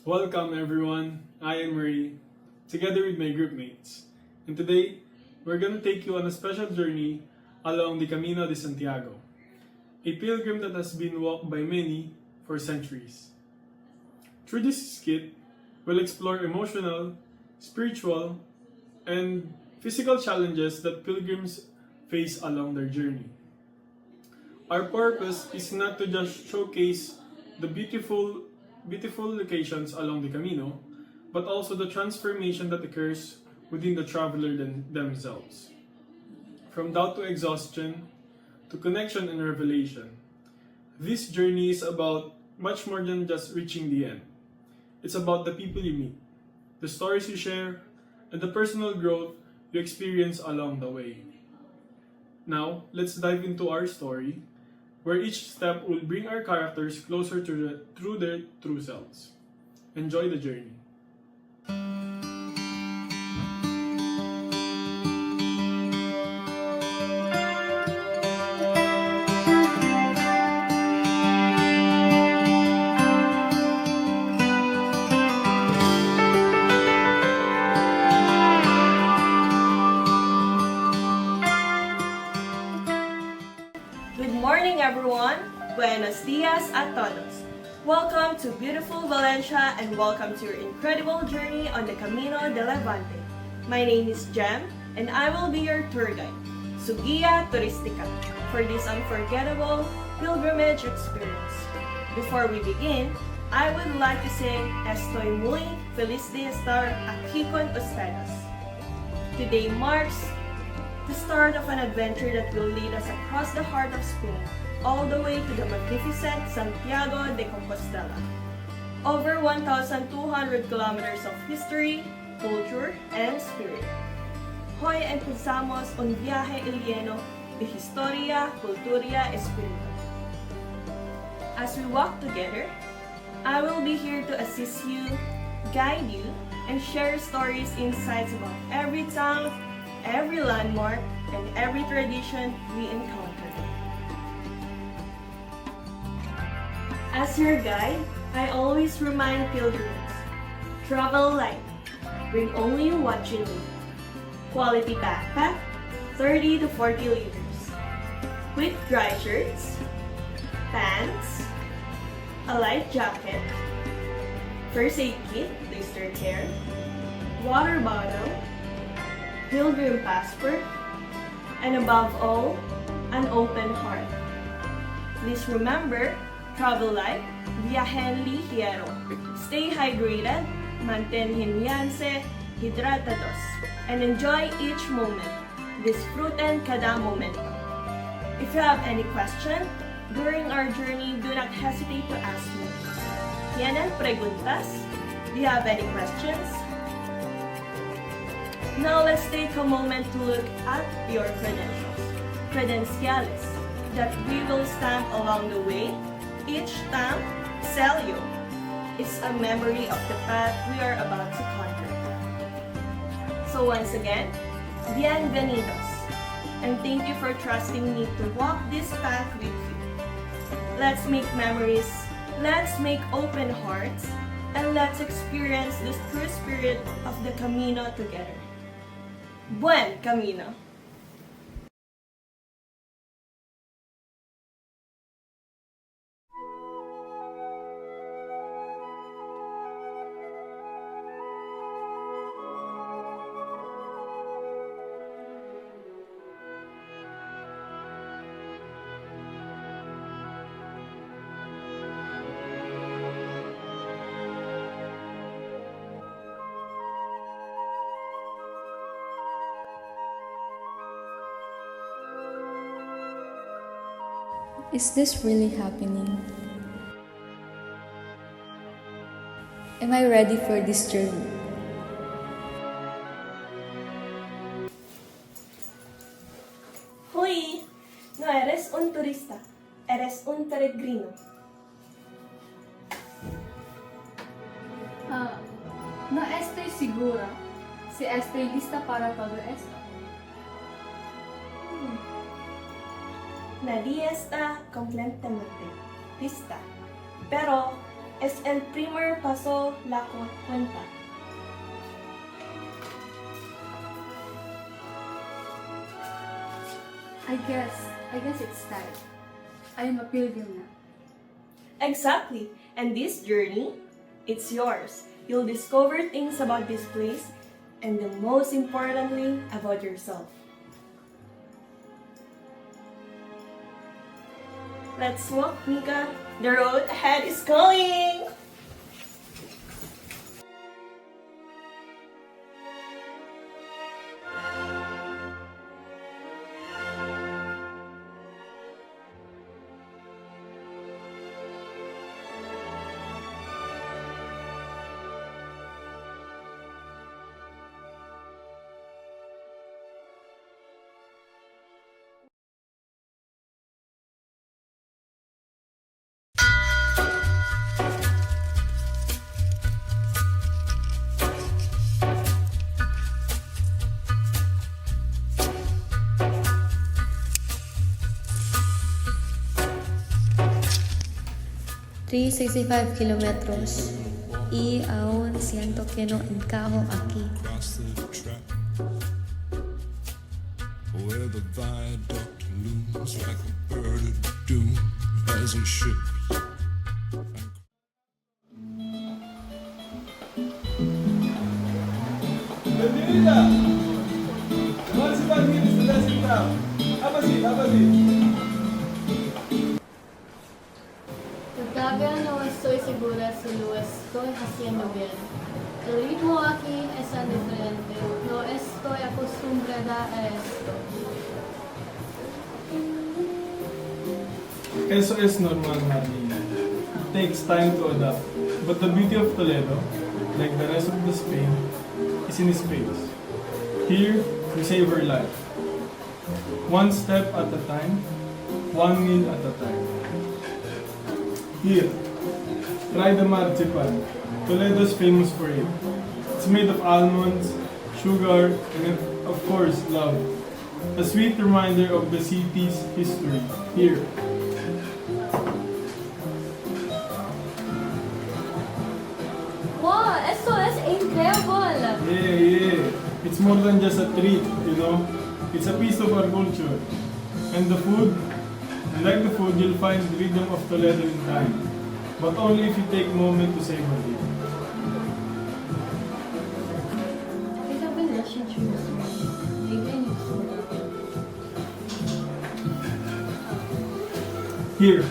Welcome everyone, I am Marie, together with my group mates. And today, we're going to take you on a special journey along the Camino de Santiago, a pilgrim that has been walked by many for centuries. Through this skit, we'll explore emotional, spiritual, and physical challenges that pilgrims face along their journey. Our purpose is not to just showcase the beautiful locations along the Camino, but also the transformation that occurs within the traveler themselves. From doubt to exhaustion, to connection and revelation, this journey is about much more than just reaching the end. It's about the people you meet, the stories you share, and the personal growth you experience along the way. Now, let's dive into our story, where each step will bring our characters closer to their true selves. Enjoy the journey. Good morning, everyone. Buenos dias a todos. Welcome to beautiful Valencia and welcome to your incredible journey on the Camino de Levante. My name is Jem and I will be your tour guide, su guía turística, for this unforgettable pilgrimage experience. Before we begin, I would like to say estoy muy feliz de estar aquí con ustedes. Today marks the start of an adventure that will lead us across the heart of Spain, all the way to the magnificent Santiago de Compostela. Over 1,200 kilometers of history, culture, and spirit. Hoy empezamos un viaje lleno de historia, cultura y espíritu. As we walk together, I will be here to assist you, guide you, and share stories, insights about every town, every landmark, and every tradition we encounter. As your guide, I always remind pilgrims, travel light, bring only what you need. Quality backpack, 30 to 40 liters. Quick dry shirts, pants, a light jacket, first aid kit, blister care, water bottle, pilgrim passport, and above all, an open heart. Please remember, travel light, viajen ligero. Stay hydrated, manténganse hidratados, and enjoy each moment. Disfruten cada momento. If you have any question during our journey, do not hesitate to ask me. ¿Tienen preguntas? Do you have any questions? Now let's take a moment to look at your credenciales that we will stamp along the way. Each stamp, sello, is a memory of the path we are about to conquer. So once again, bienvenidos, and thank you for trusting me to walk this path with you. Let's make memories, let's make open hearts, and let's experience the true spirit of the Camino together. Buen Camino! Is this really happening? Am I ready for this journey? Hoy, no eres un turista, eres un peregrino. No estoy segura si estoy lista para todo esto. Nadie está completamente lista, pero es el primer paso la cuenta. I guess it's time. I am a pilgrim now. Exactly. And this journey, it's yours. You'll discover things about this place and the most importantly, about yourself. Let's walk, Mika. The road ahead is calling! $365 kilómetros y aún siento que no encajo aquí. Across the track, where the viaduct looms like a bird of doom as it ships. Bienvenida! Más pilgrims to the center. Have a seat. Todavía no estoy segura si lo estoy haciendo bien. El ritmo aquí es tan diferente. No estoy acostumbrada a esto. Eso es normal, Marlene. It takes time to adapt. But the beauty of Toledo, like the rest of the Spain, is in space. Here, we save our life. One step at a time, one meal at a time. Here, try the marzipan. Toledo is famous for it. It's made of almonds, sugar, and of course, love. A sweet reminder of the city's history. Here. Wow, esto es increíble! Yeah. It's more than just a treat, you know. It's a piece of our culture. And the food, like the food, you'll find the rhythm of Toledo in time. But only if you take a moment to savor it. I have been rushing through this morning. Maybe I need to slow down. Here,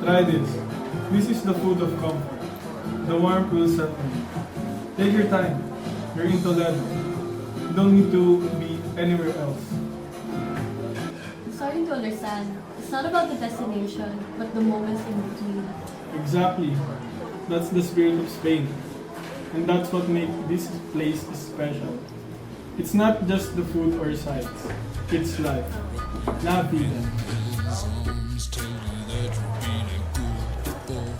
try this. This is the food of comfort. The warmth will settle you. Take your time. You're in Toledo. You don't need to be anywhere else. I'm starting to understand. It's not about the destination, but the moments in between. Exactly. That's the spirit of Spain. And that's what makes this place special. It's not just the food or sights. It's life. La vida. Arms tell you that you're being a good boy.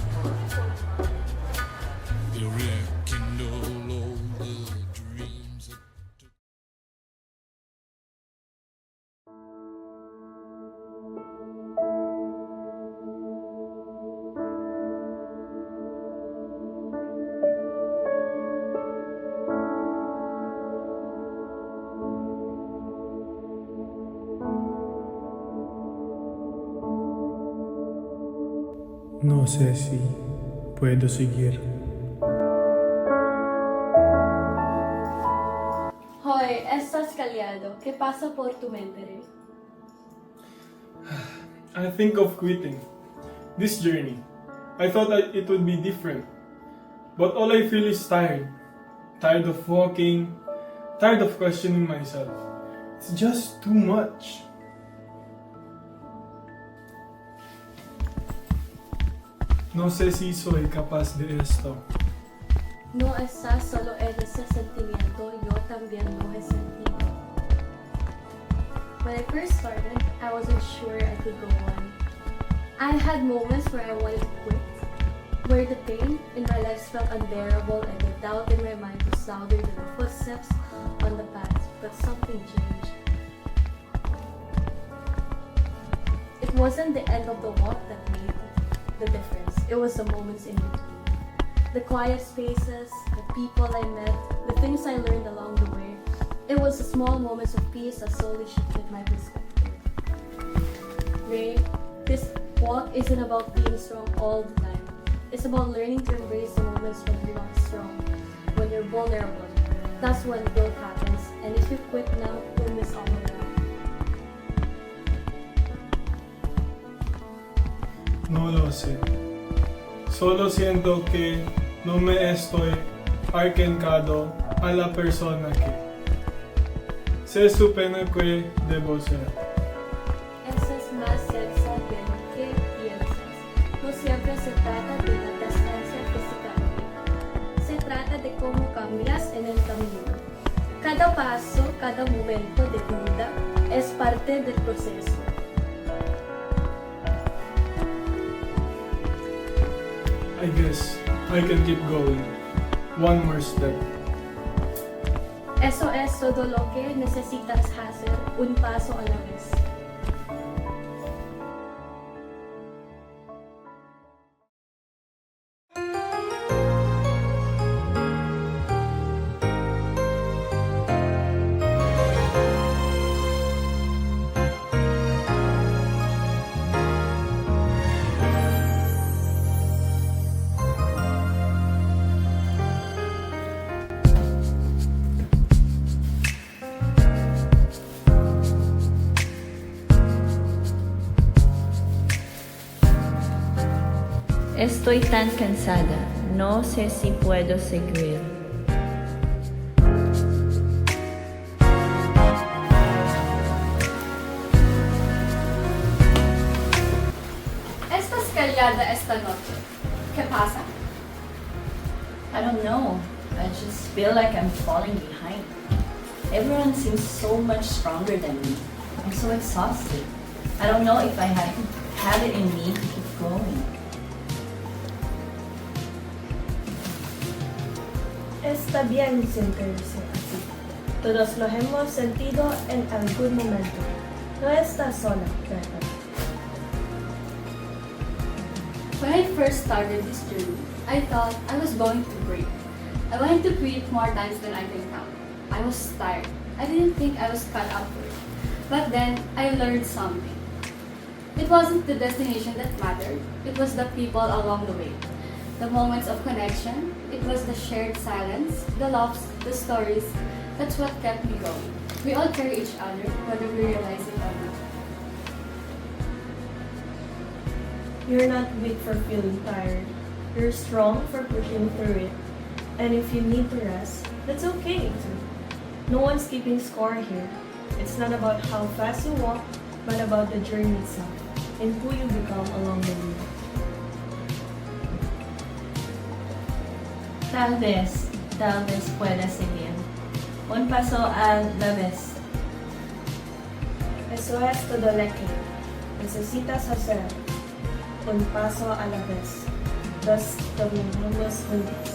You rekindle all the dreams that No sé si puedo seguir. Hoy, estás callado. ¿Qué pasa por tu mente? I think of quitting this journey. I thought that it would be different. But all I feel is tired. Tired of walking. Tired of questioning myself. It's just too much. No sé si soy capaz de esto. No estás solo en ese sentimiento, yo también lo he sentido. When I first started, I wasn't sure I could go on. I had moments where I wanted to quit, where the pain in my legs felt unbearable and the doubt in my mind was louder than the footsteps on the path, but something changed. It wasn't the end of the walk that made the difference, it was the moments in between. The quiet spaces, the people I met, the things I learned along the way. It was the small moments of peace that slowly shifted my perspective. Ray, this walk isn't about being strong all the time. It's about learning to embrace the moments when you're not strong, when you're vulnerable. That's when growth happens, and if you quit now, you'll miss all of that. No lo sé. Solo siento que no me estoy arrancando a la persona que se supone que debo ser. Eso es más cerca de lo que piensas. No siempre se trata de la distancia físicamente. Se trata de cómo cambias en el camino. Cada paso, cada momento de vida es parte del proceso. I guess I can keep going. One more step. Eso es todo lo que necesitas hacer, un paso a la vez. Estoy tan cansada, no sé si puedo seguir. Estás callada esta noche. ¿Qué pasa? I don't know, I just feel like I'm falling behind. Everyone seems so much stronger than me. I'm so exhausted. I don't know if I have it in me to keep going. Está bien sentirse así. Todos lo hemos sentido en algún momento. No estás sola, Greta. When I first started this journey, I thought I was going to break. I wanted to quit more times than I can count. I was tired. I didn't think I was cut out for it. But then I learned something. It wasn't the destination that mattered. It was the people along the way. The moments of connection. It was the shared silence, the laughs, the stories. That's what kept me going. We all carry each other, whether we realize it or not. You're not weak for feeling tired. You're strong for pushing through it. And if you need to rest, that's okay too. No one's keeping score here. It's not about how fast you walk, but about the journey itself and who you become along the way. Tal vez pueda seguir. Un paso a la vez. Eso es todo lo que necesitas hacer. Un paso a la vez. Dos caminamos juntos.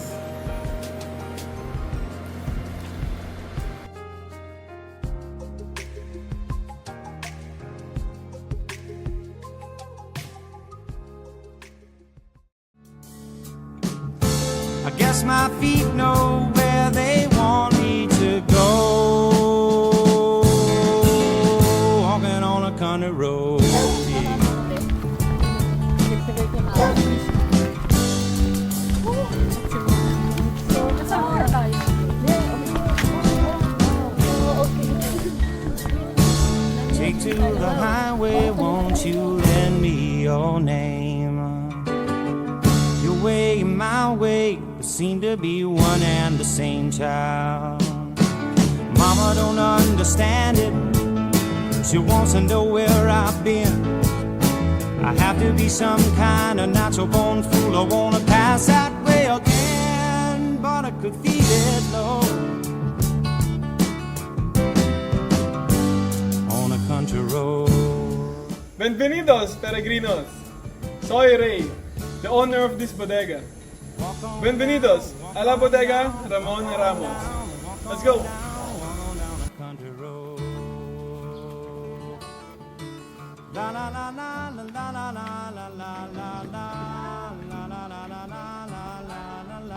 I guess my feet know where they want me to go. Walking on a country road. Take to the highway, won't you lend me your name? Your way, my way, seem to be one and the same child. Mama don't understand it. She wants to know where I've been. I have to be some kind of natural born fool. I wanna pass that way again, but I could feel it low on a country road. Bienvenidos, peregrinos. Soy Rey, the owner of this bodega. Bienvenidos a la bodega Ramon Ramos. Let's go. La la la la la la la la la la la la la la la la la la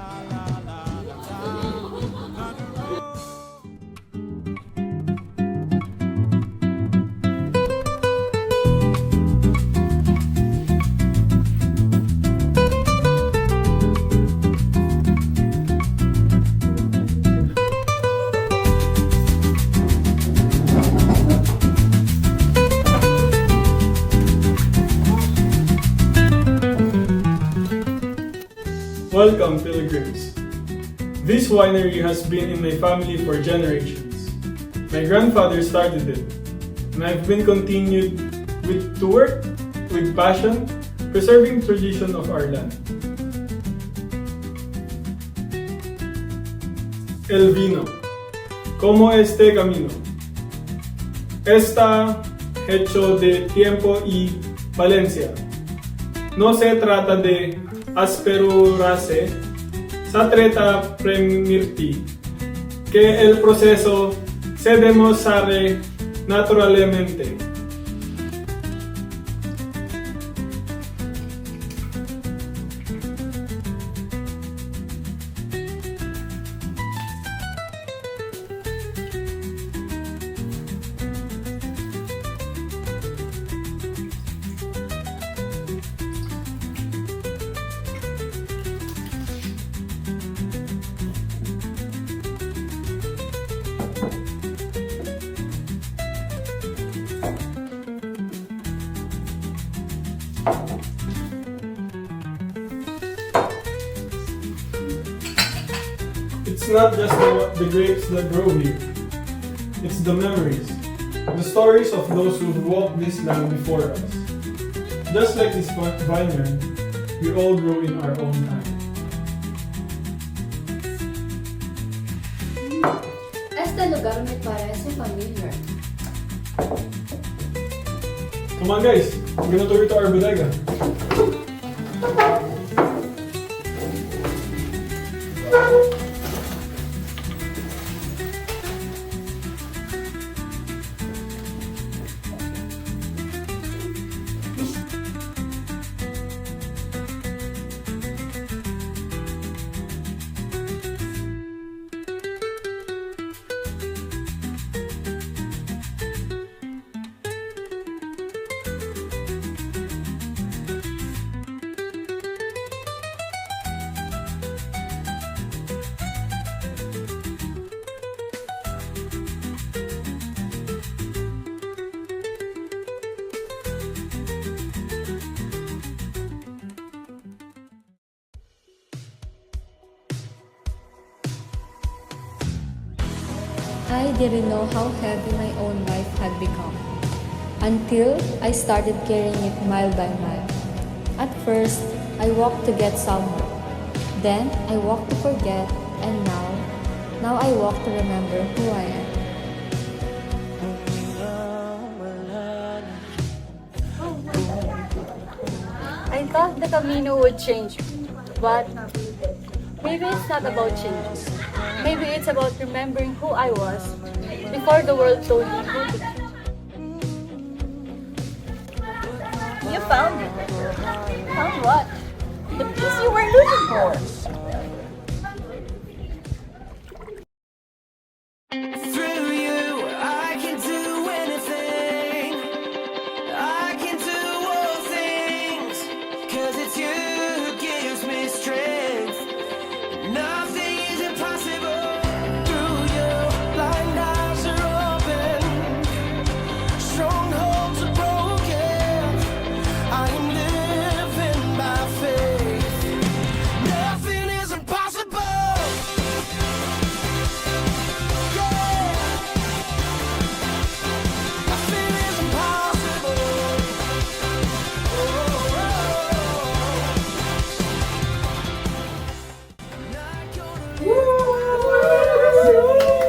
Welcome, pilgrims. This winery has been in my family for generations. My grandfather started it, and I've been continued to work with passion, preserving tradition of our land. El vino. Como este camino. Está hecho de tiempo y Valencia. No se trata de asperurarse, se trata de permitir que el proceso se demuestre naturalmente. It's not just the grapes that grow here. It's the memories, the stories of those who walked this land before us. Just like this vineyard, we all grow in our own time. Este lugar me parece familiar. Come on guys, we're gonna tour to our bodega. I didn't know how heavy my own life had become until I started carrying it mile by mile. At first, I walked to get somewhere. Then, I walked to forget, and now I walk to remember who I am. I thought the Camino would change me, but maybe it's not about changes. Maybe it's about remembering who I was before the world told me who to be. You found it. Found what? The piece you were looking for. Through you, I can do anything. I can do all things. 'Cause it's you who gives me strength. Nothing is impossible. Through you, blind eyes are open. Strongholds are broken. I am living by faith. Nothing is impossible. Nothing is impossible.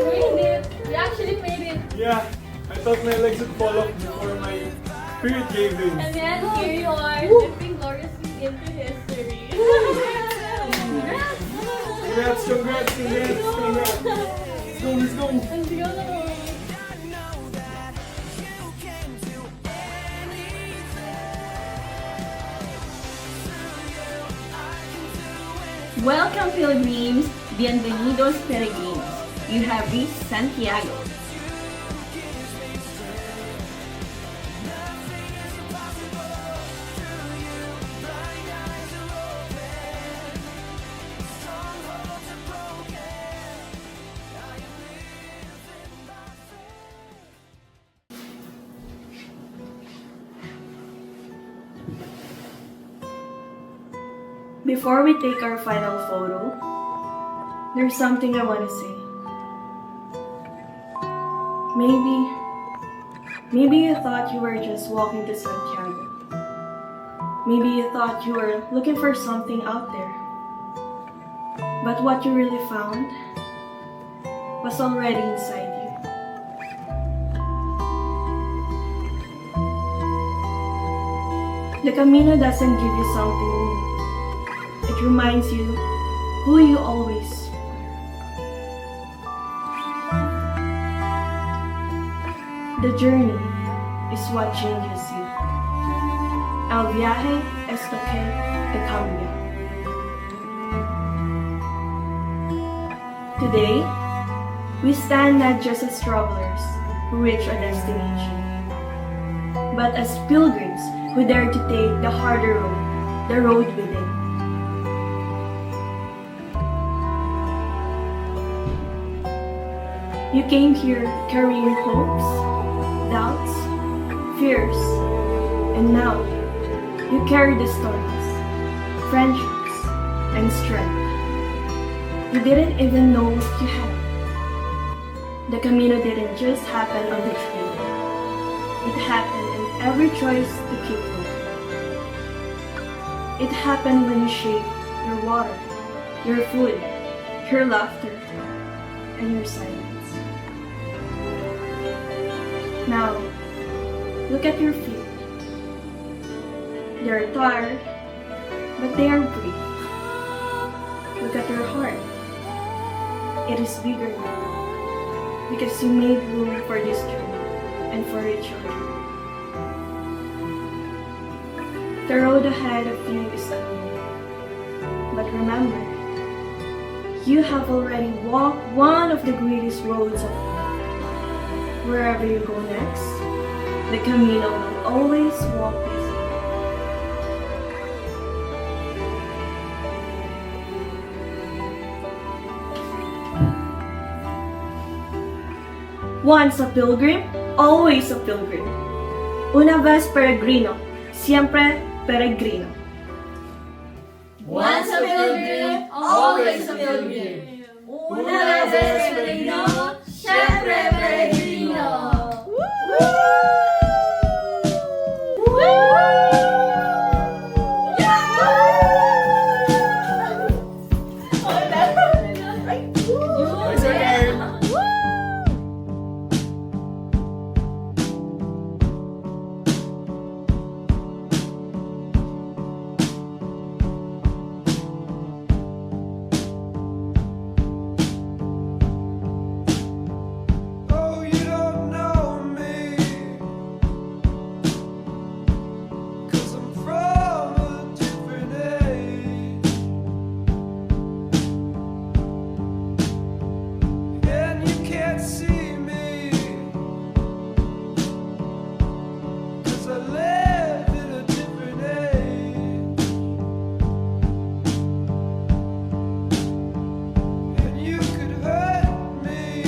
We made it! We actually made it! Yeah, I thought my legs would fall off before my spirit gave in. And then here you are, lifting gloriously into history. Congrats, congrats, congrats, congrats. Let's go, let's go. Let's go! Welcome, pilgrims. Bienvenidos, peregrinos. You have reached Santiago. Before we take our final photo, there's something I want to say. Maybe you thought you were just walking to Santiago. Maybe you thought you were looking for something out there. But what you really found was already inside you. The Camino doesn't give you something new. It reminds you who you always were. The journey is what changes you. El viaje es lo que te cambia. Today, we stand not just as travelers who reach a destination, but as pilgrims who dare to take the harder road, the road within. You came here carrying hopes, doubts, fears, and now you carry the stories, friendships, and strength you didn't even know you had. The Camino didn't just happen on the trail. It happened in every choice to keep going. It happened when you shaped your water, your food, your laughter, and your silence. Now, look at your feet. They are tired, but they are brave. Look at your heart. It is bigger now, because you made room for this journey and for each other. The road ahead of you is unknown, but remember, you have already walked one of the greatest roads of all. Wherever you go next, the Camino will always walk with you. Once a pilgrim, always a pilgrim. Una vez peregrino, siempre peregrino. Once a pilgrim, always a pilgrim. Una vez peregrino, siempre peregrino. Oh, you don't know me, 'cause I'm from a different age, and you can't see me, 'cause I live in a different age, and you could hurt me,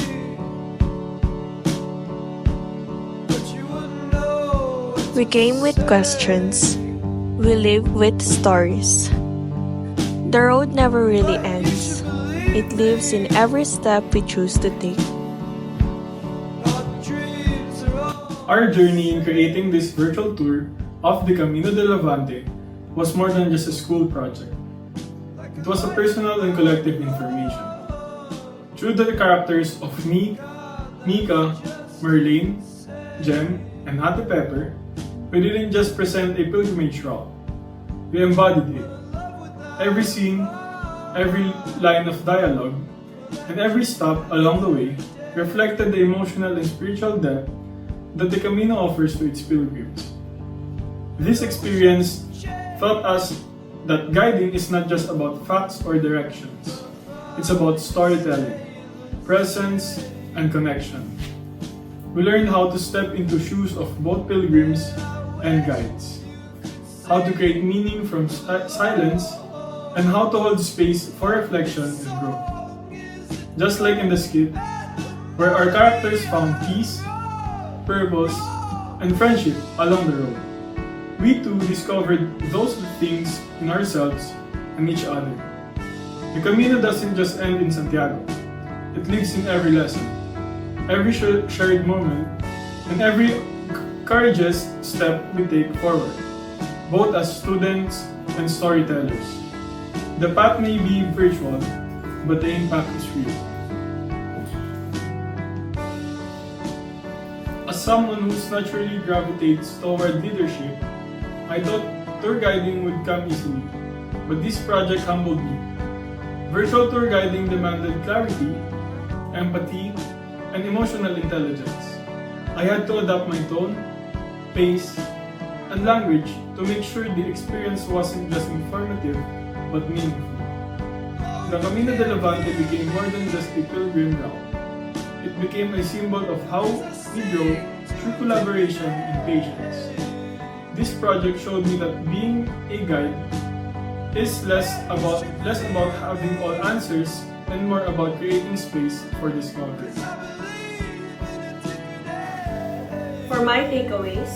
but you wouldn't know. We came with questions. We live with stories. The road never really ends. It lives in every step we choose to take. Our dreams are all Our journey in creating this virtual tour of the Camino de Levante was more than just a school project. It was a personal and collective information. Through the characters of me, Mika, Marlene, Jem, and Ate Pepper, we didn't just present a pilgrimage route. We embodied it. Every scene, every line of dialogue, and every stop along the way reflected the emotional and spiritual depth that the Camino offers to its pilgrims. This experience taught us that guiding is not just about facts or directions. It's about storytelling, presence, and connection. We learned how to step into shoes of both pilgrims and guides, how to create meaning from silence, and how to hold space for reflection and growth. Just like in the skit, where our characters found peace, purpose, and friendship along the road, we too discovered those things in ourselves and each other. The Camino doesn't just end in Santiago. It lives in every lesson, every shared moment, and every courageous step we take forward, both as students and storytellers. The path may be virtual, but the impact is real. As someone who naturally gravitates toward leadership, I thought tour guiding would come easily, but this project humbled me. Virtual tour guiding demanded clarity, empathy, and emotional intelligence. I had to adapt my tone, pace, and language to make sure the experience wasn't just informative, but meaningful. The Camino de Levante became more than just a pilgrim route. It became a symbol of how we grow through collaboration and patience. This project showed me that being a guide is less about having all answers and more about creating space for discovery. For my takeaways,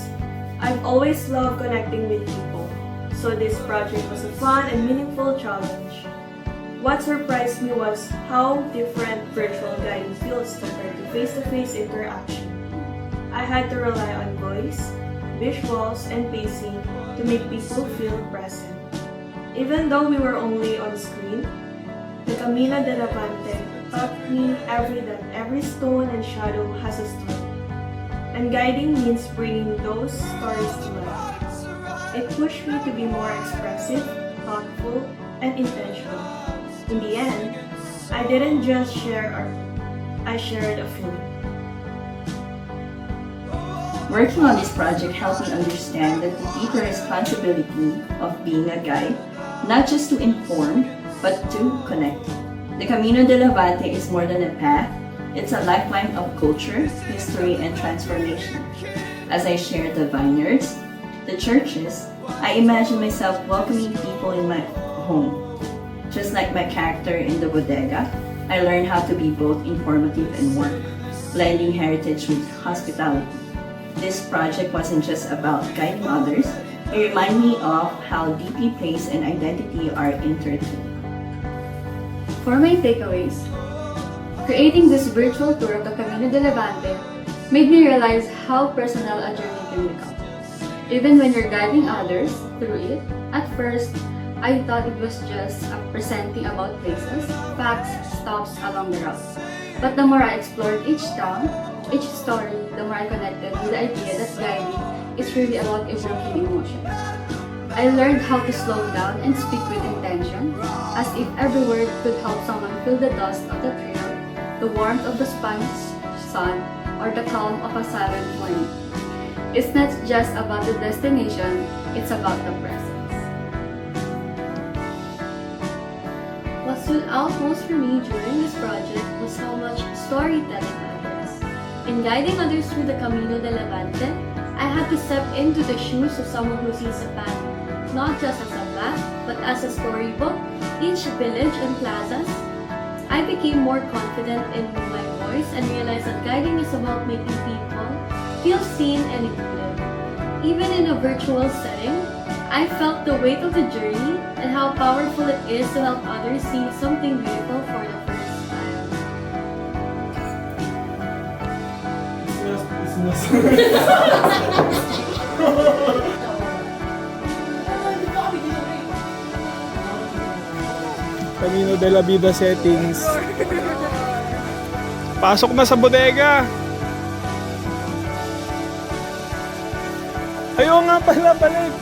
I've always loved connecting with people, so this project was a fun and meaningful challenge. What surprised me was how different virtual guiding feels compared to face-to-face interaction. I had to rely on voice, visuals, and pacing to make people feel present. Even though we were only on screen, the Camino de Levante taught me that every stone and shadow has a story. And guiding means bringing those stories to life. It pushed me to be more expressive, thoughtful, and intentional. In the end, I didn't just share art, I shared a feeling. Working on this project helped me understand that the deeper responsibility of being a guide, not just to inform, but to connect. The Camino de Levante is more than a path, it's a lifeline of culture, history, and transformation. As I shared the vineyards, the churches, I imagine myself welcoming people in my home. Just like my character in the bodega, I learned how to be both informative and warm, blending heritage with hospitality. This project wasn't just about guiding others, it reminded me of how deeply place and identity are intertwined. For my takeaways, creating this virtual tour of the Camino de Levante made me realize how personal a journey can become. Even when you're guiding others through it, at first, I thought it was just presenting about places, facts, stops along the route. But the more I explored each town, each story, the more I connected with the idea that guiding is really about evoking emotion. I learned how to slow down and speak with intention, as if every word could help someone feel the dust of the trail, the warmth of the Spanish sun, or the calm of a silent morning. It's not just about the destination, it's about the presence. What stood out most for me during this project was how much storytelling matters. In guiding others through the Camino de Levante, I had to step into the shoes of someone who sees a path, not just as a map, but as a storybook, each village and plazas. I became more confident in my voice and realized that guiding is about making people feel seen and included. Even in a virtual setting, I felt the weight of the journey and how powerful it is to help others see something beautiful for the first time. Camino de la Vida settings. Pasok na sa bodega. Ayaw nga pala balik.